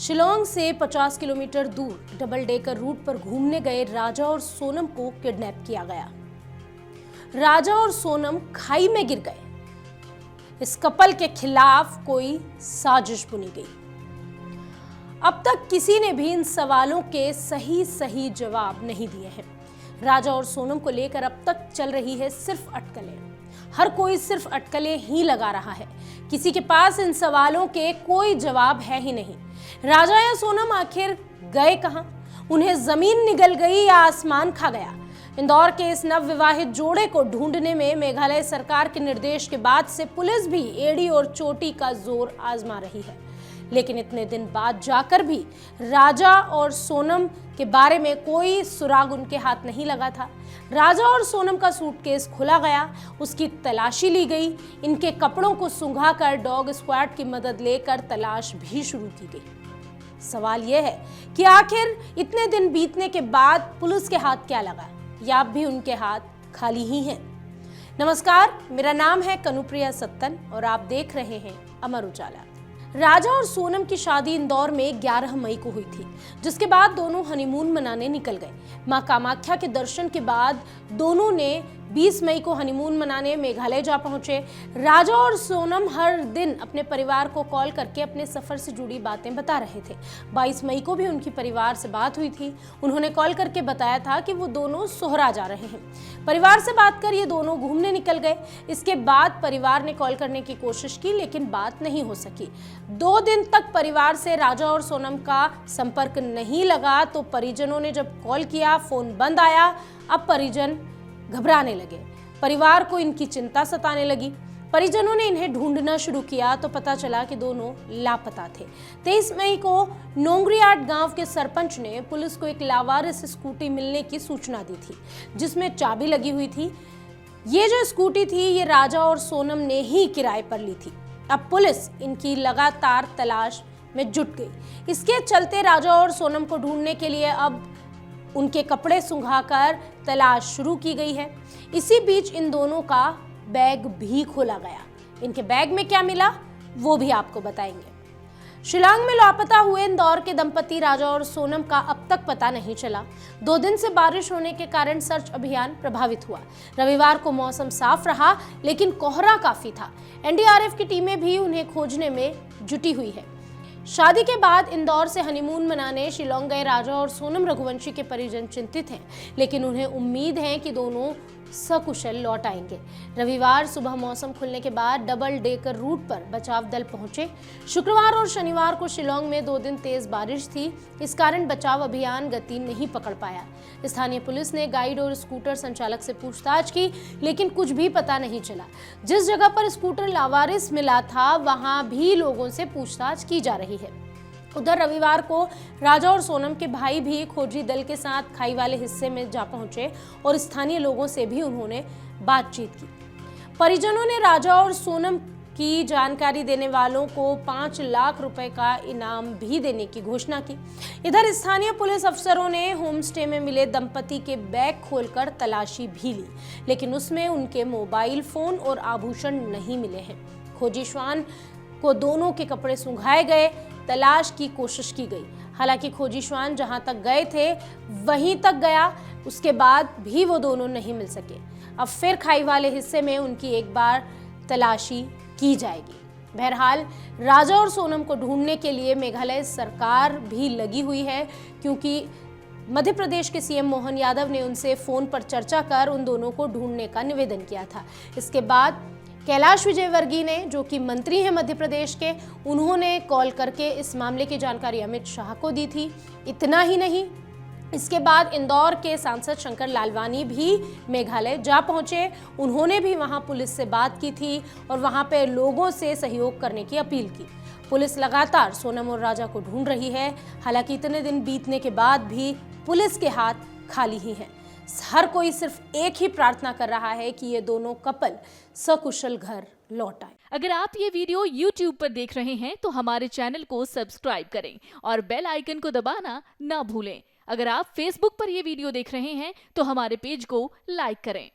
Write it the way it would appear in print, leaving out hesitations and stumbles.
शिलांग से 50 किलोमीटर दूर double decker root पर घूमने गए राजा और सोनम को किडनैप किया गया। राजा और सोनम खाई में गिर गए। इस कपल के खिलाफ कोई साजिश बुनी गई। अब तक किसी ने भी इन सवालों के सही जवाब नहीं दिए हैं। राजा और सोनम को लेकर अब तक चल रही है सिर्फ अटकलें। हर कोई सिर्फ अटकलें ही लगा रहा है। किसी के पास इन सवालों के कोई जवाब है ही नहीं। राजा या सोनम आखिर गए कहां? उन्हें जमीन निगल गई या आसमान खा गया? इंदौर के इस नवविवाहित जोड़े को ढूंढने में मेघालय सरकार के निर्देश के बाद से पुलिस भी एड़ी और चोटी का जोर आजमा रही है। लेकिन इतने दिन बाद जाकर भी राजा और सोनम के बारे में कोई सुराग उनके हाथ नहीं लगा था। राजा और सोनम का सूटकेस खुला गया, उसकी तलाशी ली गई। इनके कपड़ों को सुंघाकर डॉग स्क्वाड की मदद लेकर तलाश भी शुरू की गई। सवाल यह है कि आखिर इतने दिन बीतने के बाद पुलिस के हाथ क्या लगा, या अब भी उनके हाथ खाली ही हैं? नमस्कार, मेरा नाम है कनुप्रिया सत्तन और आप देख रहे हैं अमर उजाला। राजा और सोनम की शादी इंदौर में 11 मई को हुई थी, जिसके बाद दोनों हनीमून मनाने निकल गए। मां कामाख्या के दर्शन के बाद दोनों ने 20 मई को हनीमून मनाने मेघालय जा पहुंचे। राजा और सोनम हर दिन अपने परिवार को कॉल करके अपने सफर से जुड़ी बातें बता रहे थे। 22 मई को भी उनकी परिवार से बात हुई थी। उन्होंने कॉल करके बताया था कि वो दोनों सोहरा जा रहे हैं। परिवार से बात कर ये दोनों घूमने निकल गए। इसके बाद परिवार ने कॉल करने की कोशिश की, लेकिन बात नहीं हो सकी। 2 दिन तक परिवार से राजा और सोनम का संपर्क नहीं लगा तो परिजनों ने जब कॉल किया, फोन बंद आया। अब परिजन घबराने लगे। परिवार को इनकी चिंता सताने लगी। परिजनों ने इन्हें ढूंढना शुरू किया तो पता चला कि दोनों लापता थे। 23 मई को नोंगरियाट गांव के सरपंच ने पुलिस को एक लावारिस स्कूटी मिलने की सूचना दी थी, जिसमें चाबी लगी हुई थी। ये जो स्कूटी थी, ये राजा और सोनम ने ही किराए पर ली थी। अब पुलिस इनकी लगातार तलाश में जुट गई। इसके चलते राजा और सोनम को ढूंढने के लिए अब उनके कपड़े सुंघाकर तलाश शुरू की गई है। इसी बीच इन दोनों का बैग भी खोला गया। इनके बैग में क्या मिला, वो भी आपको बताएंगे। शिलांग में लापता हुए इंदौर के दंपति राजा और सोनम का अब तक पता नहीं चला। 2 दिन से बारिश होने के कारण सर्च अभियान प्रभावित हुआ। रविवार को मौसम साफ रहा, लेकिन कोहरा काफी था। एनडीआरएफ की टीमें भी उन्हें खोजने में जुटी हुई है। शादी के बाद इंदौर से हनीमून मनाने शिलांग गए राजा और सोनम रघुवंशी के परिजन चिंतित हैं, लेकिन उन्हें उम्मीद है कि दोनों सकुशल लौट आएंगे। रविवार सुबह मौसम खुलने के बाद डबल डेकर रूट पर बचाव दल पहुंचे। शुक्रवार और शनिवार को शिलांग में 2 दिन तेज बारिश थी। इस कारण बचाव अभियान गति नहीं पकड़ पाया। स्थानीय पुलिस ने गाइड और स्कूटर संचालक से पूछताछ की, लेकिन कुछ भी पता नहीं चला। जिस जगह पर स्कूटर लावारिस मिला था, वहां भी लोगों से पूछताछ की जा रही है। उधर रविवार को राजा और सोनम के भाई भी खोजी दल के साथ खाई वाले हिस्से में जा पहुंचे और स्थानीय लोगों से भी उन्होंने बातचीत की। परिजनों ने राजा और सोनम की जानकारी देने वालों को 5 लाख रुपए का इनाम भी देने की घोषणा की। इधर स्थानीय पुलिस अफसरों ने होमस्टे में मिले दंपति के बैग खोलकर तलाशी भी ली, लेकिन उसमें उनके मोबाइल फोन और आभूषण नहीं मिले हैं। खोजी श्वान को दोनों के कपड़े सुंघाए गए, तलाश की कोशिश की गई। हालांकि खोजी श्वान जहां तक गए थे वहीं तक गया, उसके बाद भी वो दोनों नहीं मिल सके। अब फिर खाई वाले हिस्से में उनकी एक बार तलाशी की जाएगी। बहरहाल राजा और सोनम को ढूंढने के लिए मेघालय सरकार भी लगी हुई है, क्योंकि मध्य प्रदेश के सीएम मोहन यादव ने उनसे फोन पर चर्चा कर उन दोनों को ढूंढने का निवेदन किया था। इसके बाद कैलाश विजयवर्गीय ने, जो कि मंत्री हैं मध्य प्रदेश के, उन्होंने कॉल करके इस मामले की जानकारी अमित शाह को दी थी। इतना ही नहीं, इसके बाद इंदौर के सांसद शंकर लालवानी भी मेघालय जा पहुंचे। उन्होंने भी वहां पुलिस से बात की थी और वहां पे लोगों से सहयोग करने की अपील की। पुलिस लगातार सोनम और राजा को ढूंढ रही है। हालांकि इतने दिन बीतने के बाद भी पुलिस के हाथ खाली ही हैं। हर कोई सिर्फ एक ही प्रार्थना कर रहा है कि ये दोनों कपल सकुशल घर लौट आए। अगर आप ये वीडियो YouTube पर देख रहे हैं तो हमारे चैनल को सब्सक्राइब करें और बेल आइकन को दबाना ना भूलें। अगर आप Facebook पर ये वीडियो देख रहे हैं तो हमारे पेज को लाइक करें।